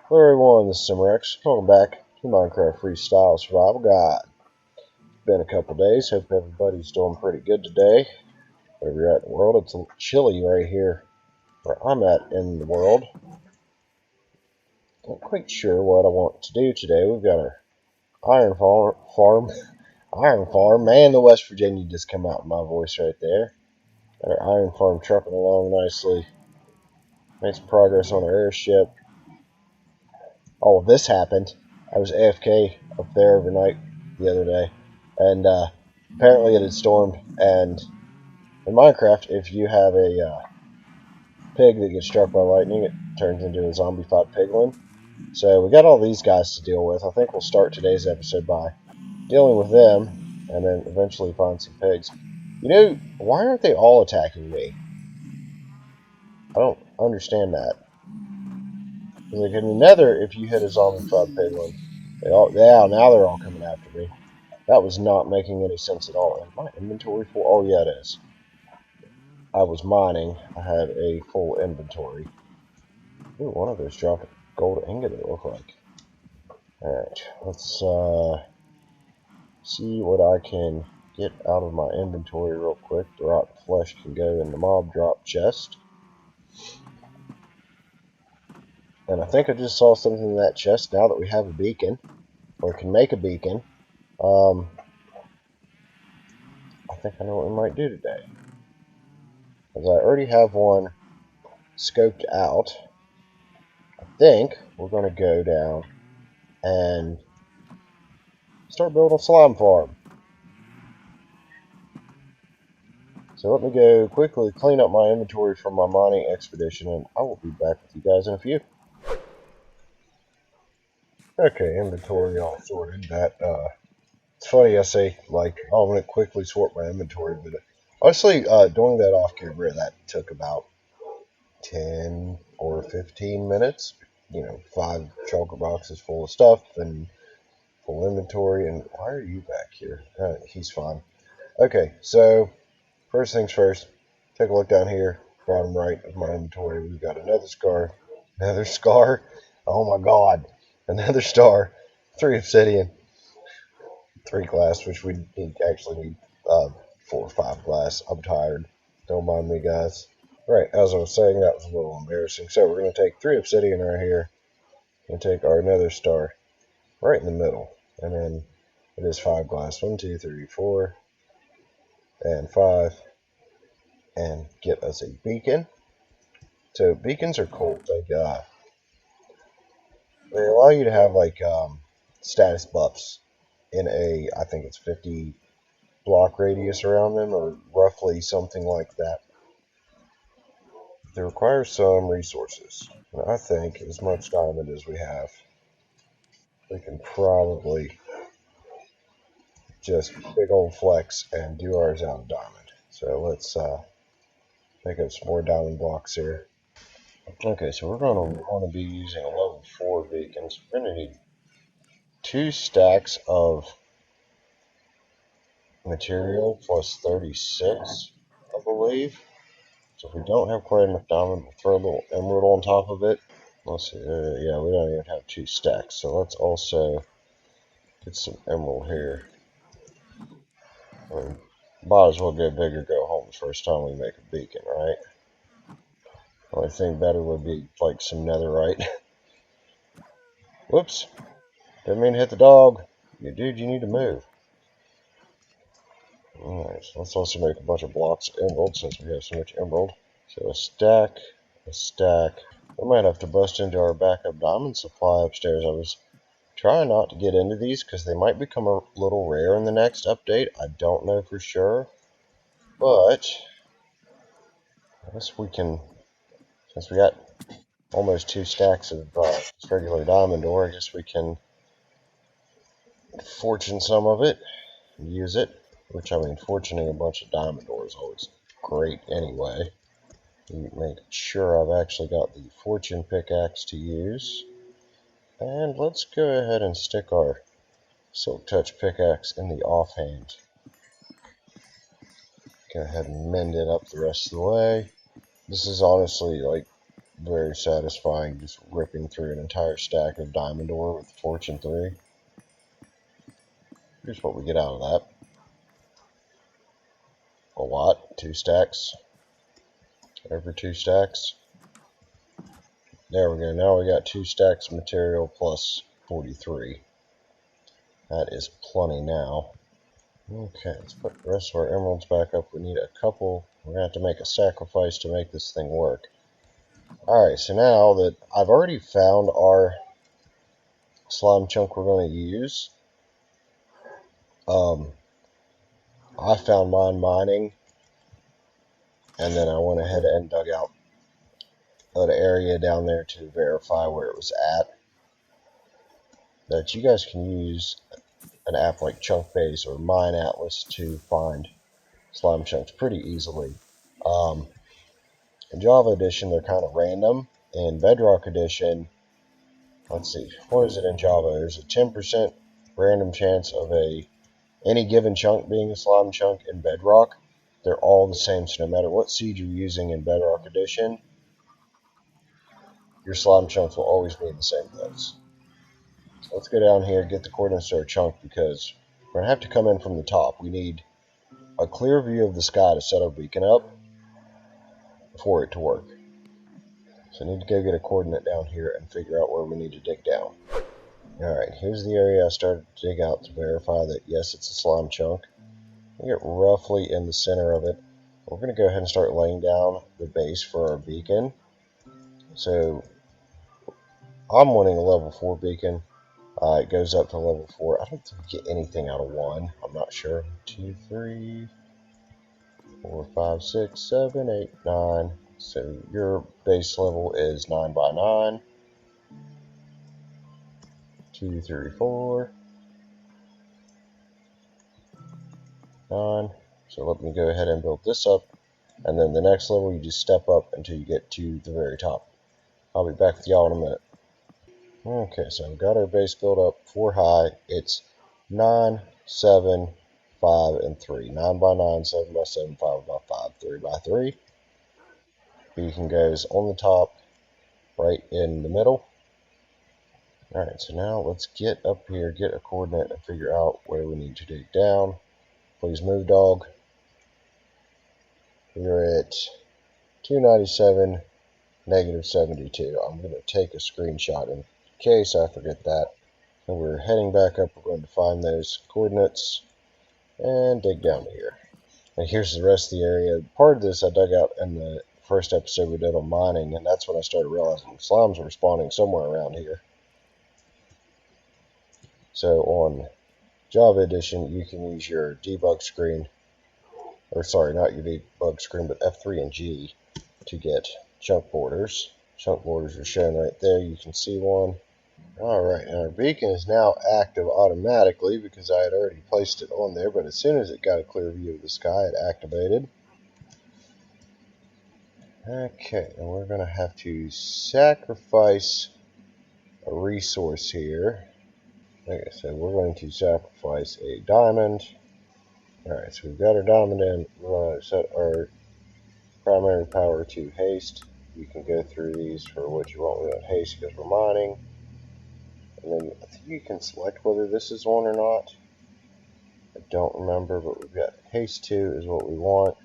Hello everyone, this is SimRex. Welcome back to Minecraft Freestyle Survival Guide. It's been a couple days. Hope everybody's doing pretty good today. Wherever you're at in the world, it's a little chilly right here where I'm at in the world. Not quite sure what I want to do today. We've got our iron farm. Iron farm. Man, the West Virginia just come out in my voice right there. Got our iron farm trucking along nicely. Made some progress on our airship. All of this happened. I was AFK up there overnight the other day, and apparently it had stormed. And in Minecraft, if you have a pig that gets struck by lightning, it turns into a zombified piglin. So we got all these guys to deal with. I think we'll start today's episode by dealing with them, and then eventually find some pigs. You know, why aren't they all attacking me? I don't understand that. Like in the Nether, if you hit a zombified piglin, now they're all coming after me. That was not making any sense at all. Is my inventory full? Oh, yeah, it is. I was mining. I had a full inventory. Ooh, one of those dropped a gold ingot, it looked like. Alright, let's see what I can get out of my inventory real quick. The rotten flesh can go in the mob drop chest. And I think I just saw something in that chest now that we have a beacon, or can make a beacon. I think I know what we might do today. As I already have one scoped out, I think we're going to go down and start building a slime farm. So let me go quickly clean up my inventory from my mining expedition, and I will be back with you guys in a few. Okay, inventory all sorted. It's funny I say, like, oh, I'm going to quickly sort my inventory, but honestly, doing that off camera, that took about 10 or 15 minutes. You know, 5 shulker boxes full of stuff and full inventory. And why are you back here? He's fine. Okay, so first things first, take a look down here, bottom right of my inventory. We've got another scar, oh my god, another star, 3 obsidian, 3 glass, which we actually need 4 or 5 glass. I'm tired. Don't mind me, guys. Right, as I was saying, that was a little embarrassing. So we're going to take 3 obsidian right here and take our nether star right in the middle. And then it is 5 glass. 1, 2, 3, 4, and 5. And get us a beacon. So beacons are cool. They allow you to have like status buffs in I think it's 50 block radius around them, or roughly something like that. They require some resources. And I think as much diamond as we have, we can probably just big old flex and do ours out of diamond. So let's make up some more diamond blocks here. Okay, so we're going to want to be using a level 4 beacon. So we're going to need 2 stacks of material plus 36, I believe. So if we don't have quite enough diamond, we'll throw a little emerald on top of it. Let's see, yeah, we don't even have 2 stacks. So let's also get some emerald here. I mean, might as well go big or go home the first time we make a beacon, right? Only thing better would be like some netherite. Whoops. Didn't mean to hit the dog. Dude, you need to move. Alright, so let's also make a bunch of blocks of emerald since we have so much emerald. So a stack. We might have to bust into our backup diamond supply upstairs. I was trying not to get into these because they might become a little rare in the next update. I don't know for sure. But I guess we can, since we got almost 2 stacks of regular diamond ore, I guess we can fortune some of it and use it. Which, I mean, fortuning a bunch of diamond ore is always great anyway. Make sure I've actually got the fortune pickaxe to use. And let's go ahead and stick our silk touch pickaxe in the offhand. Go ahead and mend it up the rest of the way. This is honestly like very satisfying just ripping through an entire stack of diamond ore with Fortune 3. Here's what we get out of that. A lot. 2 stacks. Every 2 stacks. There we go. Now we got 2 stacks of material plus 43. That is plenty now. Okay, let's put the rest of our emeralds back up. We need a couple. We're going to have to make a sacrifice to make this thing work. Alright, so now that I've already found our slime chunk we're going to use, I found mine mining, and then I went ahead and dug out an area down there to verify where it was at. That you guys can use an app like Chunkbase or Mine Atlas to find slime chunks pretty easily. In Java Edition, they're kind of random. In Bedrock Edition, let's see, what is it in Java? There's a 10% random chance of any given chunk being a slime chunk. In Bedrock, they're all the same, so no matter what seed you're using in Bedrock Edition, your slime chunks will always be in the same place. So let's go down here, get the coordinates to our chunk, because we're going to have to come in from the top. We need a clear view of the sky to set our beacon up for it to work. So I need to go get a coordinate down here and figure out where we need to dig down. Alright, here's the area I started to dig out to verify that yes, it's a slime chunk. We get roughly in the center of it. We're going to go ahead and start laying down the base for our beacon. So I'm wanting a level 4 beacon. It goes up to level 4. I don't think you get anything out of 1. I'm not sure. 2, 3, 4, 5, 6, 7, 8, 9. So your base level is 9 by 9. 2, 3, 4, 9. So let me go ahead and build this up. And then the next level, you just step up until you get to the very top. I'll be back with y'all in a minute. Okay, so I've got our base built up 4 high. It's 9, 7, 5, and 3. 9 by 9, 7 by 7, 5 by 5, 3 by 3. Beacon goes on the top, right in the middle. Alright, so now let's get up here, get a coordinate, and figure out where we need to dig down. Please move, dog. We're at 297, negative 72. I'm going to take a screenshot in case I forget that. And we're heading back up. We're going to find those coordinates and dig down to here. And here's the rest of the area. Part of this I dug out in the first episode we did on mining, and that's when I started realizing slimes were spawning somewhere around here. So on Java Edition, you can use your debug screen, or sorry, not your debug screen, but F3 and G to get chunk borders. Chunk borders are shown right there. You can see one. Alright, and our beacon is now active automatically because I had already placed it on there, but as soon as it got a clear view of the sky, it activated. Okay, and we're going to have to sacrifice a resource here. Like I said, we're going to sacrifice a diamond. Alright, so we've got our diamond in. We're going to set our primary power to haste. You can go through these for what you want with haste because we're mining. And then I think you can select whether this is on or not. I don't remember, but we've got haste 2 is what we want.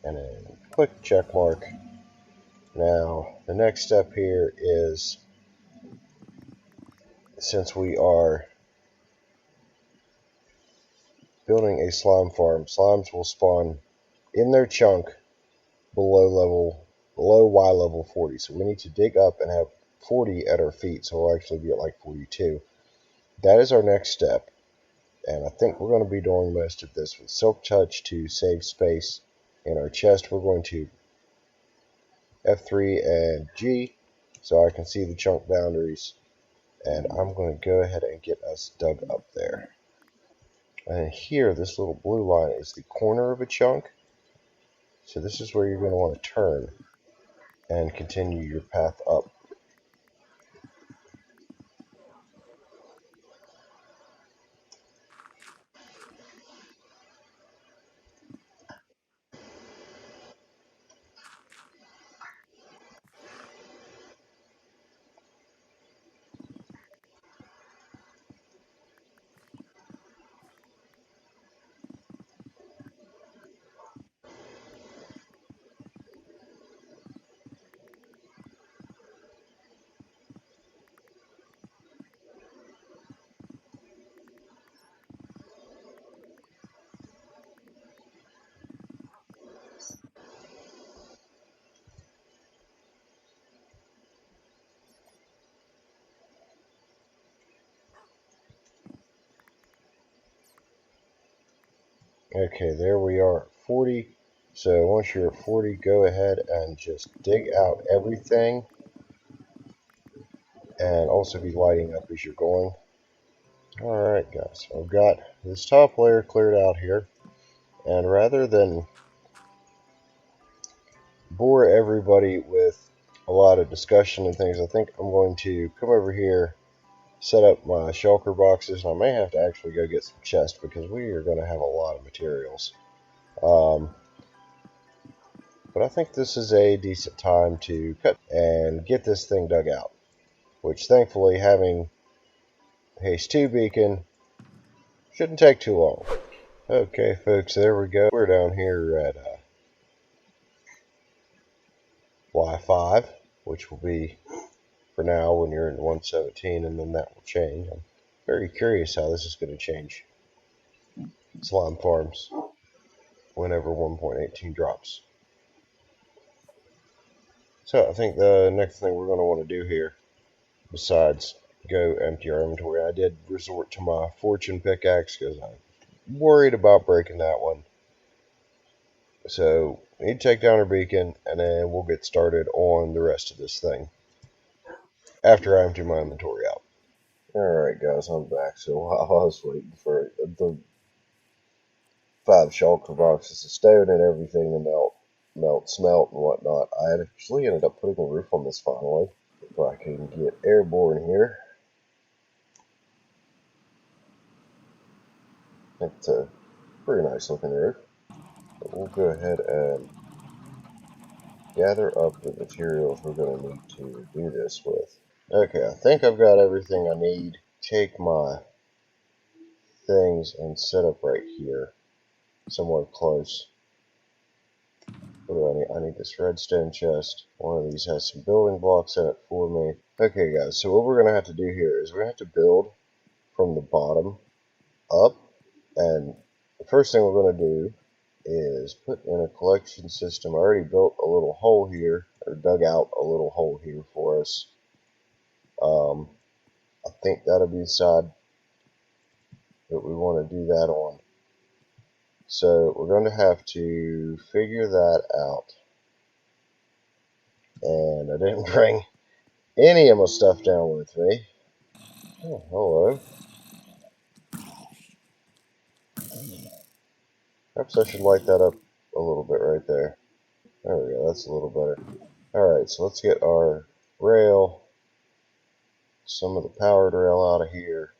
And then click check mark. Now, the next step here is, since we are building a slime farm, slimes will spawn in their chunk below Y level 40. So we need to dig up and have 40 at our feet, so we'll actually be at like 42. That is our next step, and I think we're going to be doing most of this with Silk Touch to save space in our chest. We're going to F3 and G so I can see the chunk boundaries, and I'm going to go ahead and get us dug up there. And here, this little blue line is the corner of a chunk, so this is where you're going to want to turn and continue your path up. Okay, there we are at 40. So once you're at 40, go ahead and just dig out everything, and also be lighting up as you're going. Alright guys, I've got this top layer cleared out here, and rather than bore everybody with a lot of discussion and things, I think I'm going to come over here, set up my shulker boxes, and I may have to actually go get some chests because we are going to have a lot of materials. But I think this is a decent time to cut and get this thing dug out, which thankfully having Haste 2 beacon shouldn't take too long. Okay folks, there we go. We're down here at Y5, which will be for now when you're in 117, and then that will change. I'm very curious how this is going to change slime farms whenever 1.18 drops. So I think the next thing we're going to want to do here, besides go empty our inventory, I did resort to my fortune pickaxe because I'm worried about breaking that one. So we need to take down our beacon, and then we'll get started on the rest of this thing after I empty my inventory out. Alright guys, I'm back. So while I was waiting for the 5 shulker boxes of stone and everything to smelt and whatnot, I actually ended up putting a roof on this finally. If I can get airborne here. It's a pretty nice looking roof. But we'll go ahead and gather up the materials we're going to need to do this with. Okay, I think I've got everything I need. Take my things and set up right here, somewhere close. What do I need? I need this redstone chest. One of these has some building blocks in it for me. Okay guys, so what we're going to have to do here is we're going to have to build from the bottom up. And the first thing we're going to do is put in a collection system. I already built a little hole here, or dug out a little hole here for us. I think that'll be the side that we want to do that on. So we're going to have to figure that out. And I didn't bring any of my stuff down with me. Oh, hello. Perhaps I should light that up a little bit right there. There we go, that's a little better. Alright, so let's get our rail, some of the powered rail out of here,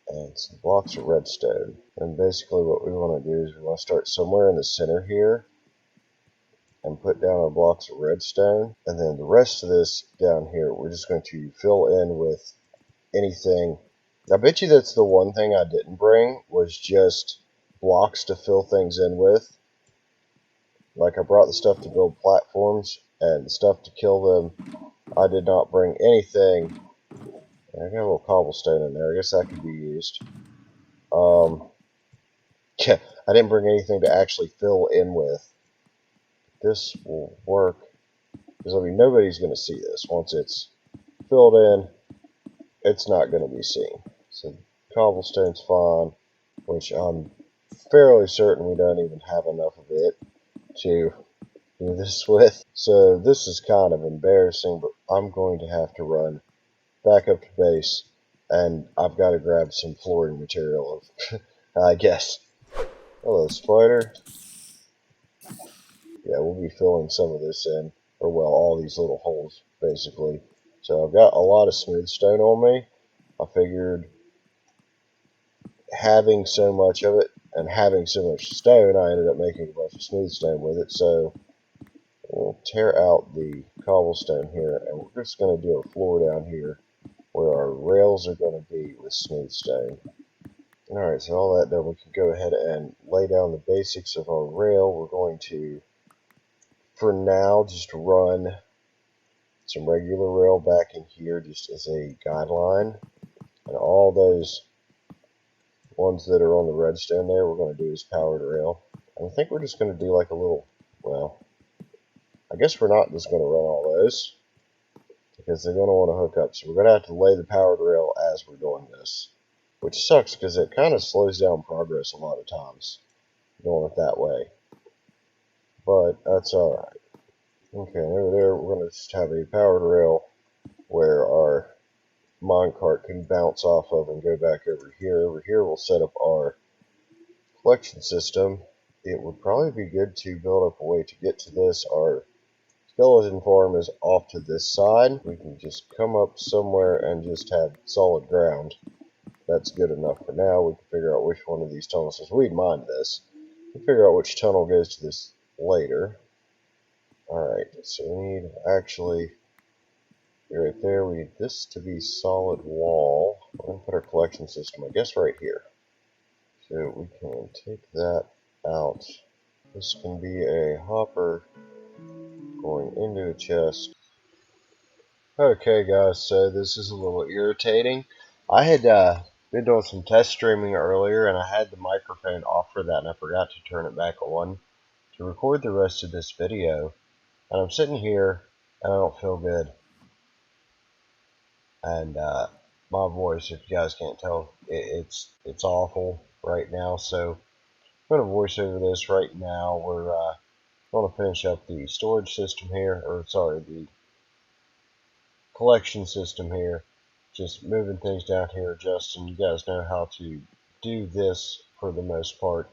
and some blocks of redstone. And basically what we want to do is we want to start somewhere in the center here and put down our blocks of redstone, and then the rest of this down here we're just going to fill in with anything. I bet you that's the one thing I didn't bring, was just blocks to fill things in with. Like I brought the stuff to build platforms and the stuff to kill them. I did not bring anything. I got a little cobblestone in there. I guess that could be used. Yeah, I didn't bring anything to actually fill in with. This will work because I mean nobody's going to see this. Once it's filled in, it's not going to be seen. So cobblestone's fine, which I'm fairly certain we don't even have enough of it to do this with. So this is kind of embarrassing, but I'm going to have to run back up to base, and I've got to grab some flooring material, I guess. Hello, spider. Yeah, we'll be filling some of this in, or well, all these little holes, basically. So I've got a lot of smooth stone on me. I figured having so much of it and having so much stone, I ended up making a bunch of smooth stone with it. So we'll tear out the cobblestone here, and we're just going to do a floor down here where our rails are going to be with smooth stone. Alright, so all that done, we can go ahead and lay down the basics of our rail. We're going to, for now, just run some regular rail back in here just as a guideline. And all those ones that are on the redstone there, we're going to do as powered rail. And I think we're just going to do like a little, well, I guess we're not just going to run all those, because they're going to want to hook up. So we're going to have to lay the powered rail as we're doing this. which sucks because it kind of slows down progress a lot of times going it that way. But that's alright. Okay, over there we're going to just have a powered rail where our minecart can bounce off of and go back over here. Over here we'll set up our collection system. It would probably be good to build up a way to get to this. Our skeleton farm is off to this side. We can just come up somewhere and just have solid ground. That's good enough for now. We can figure out which one of these tunnels, since we'd mine this. We'll figure out which tunnel goes to this later. Alright, so we need actually, right there, we need this to be solid wall. We're going to put our collection system, I guess, right here. So we can take that out. This can be a hopper going into a chest. Okay guys, so this is a little irritating. I had been doing some test streaming earlier and I had the microphone off for that and I forgot to turn it back on to record the rest of this video. And I'm sitting here and I don't feel good. And my voice, if you guys can't tell, it's awful right now. So I'm going to voice over this right now. We're going to finish up the storage system here, or sorry, the collection system here. Just moving things down here, adjusting. You guys know how to do this for the most part.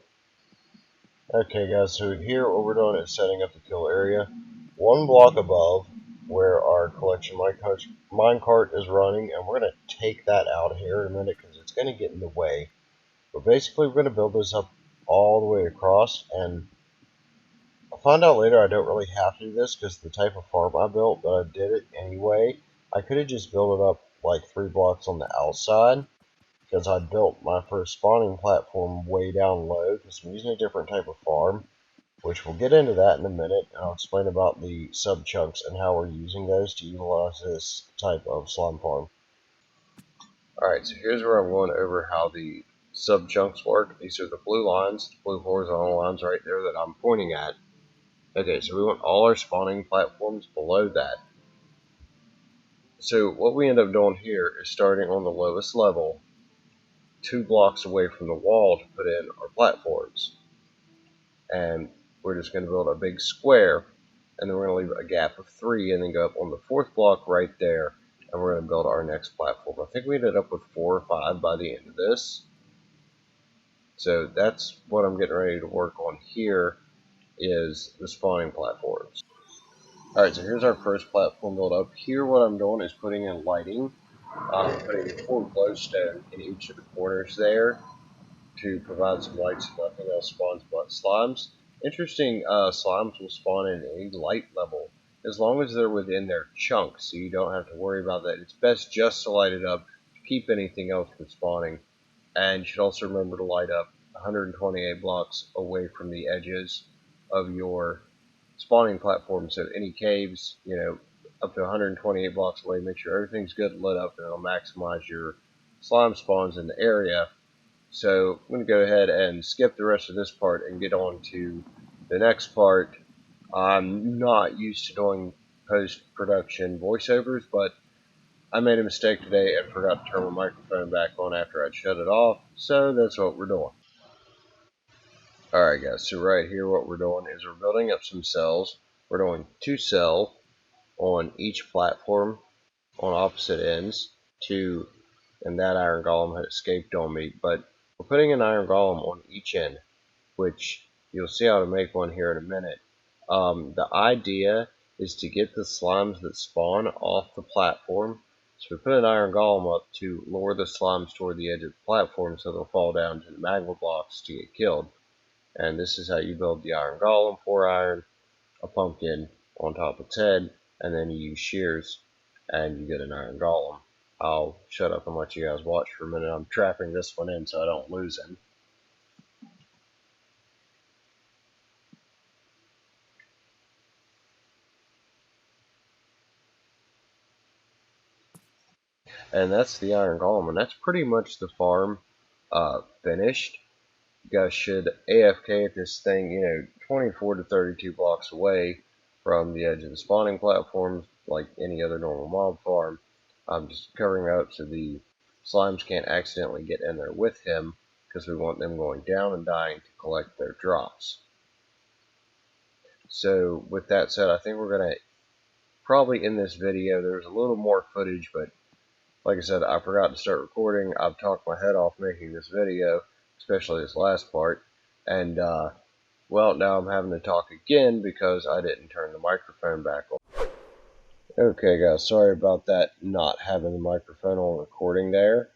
Okay guys, so here what we're doing is setting up the kill area. One block above where our collection minecart is running, and we're going to take that out here in a minute because it's going to get in the way. But basically we're going to build this up all the way across, and I'll find out later I don't really have to do this because the type of farm I built, but I did it anyway. I could have just built it up like 3 blocks on the outside because I built my first spawning platform way down low because I'm using a different type of farm, which we'll get into that in a minute, and I'll explain about the sub-chunks and how we're using those to utilize this type of slime farm. Alright, so here's where I'm going over how the sub-chunks work. These are the blue lines, blue horizontal lines right there that I'm pointing at. Okay, so we want all our spawning platforms below that. So what we end up doing here is starting on the lowest level, 2 blocks away from the wall to put in our platforms. And we're just going to build a big square, and then we're going to leave a gap of 3 and then go up on the 4th block right there, and we're going to build our next platform. I think we ended up with 4 or 5 by the end of this. So that's what I'm getting ready to work on here, is the spawning platforms. Alright, so here's our first platform build up. Here what I'm doing is putting in lighting. I'm putting 4 glowstone in each of the corners there to provide some light so nothing else spawns but slimes. Interesting, slimes will spawn in any light level as long as they're within their chunk, so you don't have to worry about that. It's best just to light it up to keep anything else from spawning. And you should also remember to light up 128 blocks away from the edges of your spawning platform. So any caves, up to 128 blocks away, make sure everything's good lit up, and it'll maximize your slime spawns in the area. So I'm going to go ahead and skip the rest of this part and get on to the next part. I'm not used to doing post-production voiceovers, but I made a mistake today and forgot to turn my microphone back on after I'd shut it off, so that's what we're doing. Alright guys, so right here what we're doing is we're building up some cells. We're doing 2 cells on each platform on opposite ends, and that iron golem had escaped on me, but we're putting an iron golem on each end, which you'll see how to make one here in a minute. The idea is to get the slimes that spawn off the platform. So we put an iron golem up to lure the slimes toward the edge of the platform so they'll fall down to the magma blocks to get killed. And this is how you build the iron golem: 4 iron, a pumpkin on top of its head, and then you use shears and you get an iron golem. I'll shut up and let you guys watch for a minute. I'm trapping this one in so I don't lose him. And that's the iron golem, and that's pretty much the farm finished. You guys should AFK at this thing, 24 to 32 blocks away from the edge of the spawning platforms, like any other normal mob farm. I'm just covering up so the slimes can't accidentally get in there with him, because we want them going down and dying to collect their drops. So with that said, I think we're going to probably end this video. There's a little more footage, but like I said, I forgot to start recording. I've talked my head off making this video, especially this last part. And, well, now I'm having to talk again because I didn't turn the microphone back on. Okay, guys, sorry about that, not having the microphone on recording there.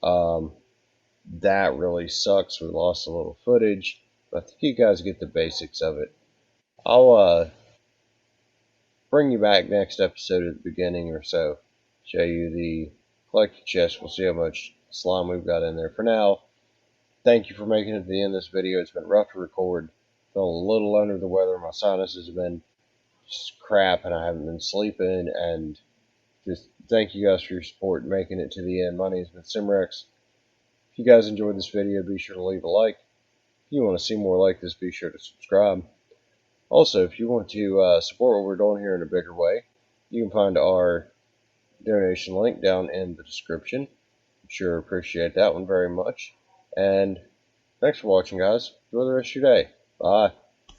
That really sucks. We lost a little footage, but I think you guys get the basics of it. I'll bring you back next episode at the beginning or so. Show you the collected chest. We'll see how much slime we've got in there. For now, thank you for making it to the end of this video. It's been rough to record. Felt a little under the weather. My sinuses have been just crap, and I haven't been sleeping. And just thank you guys for your support and making it to the end. My name's been Simrex. If you guys enjoyed this video, be sure to leave a like. If you want to see more like this, be sure to subscribe. Also, if you want to support what we're doing here in a bigger way, you can find our donation link down in the description. Sure appreciate that one very much. And thanks for watching, guys. Enjoy the rest of your day. Bye.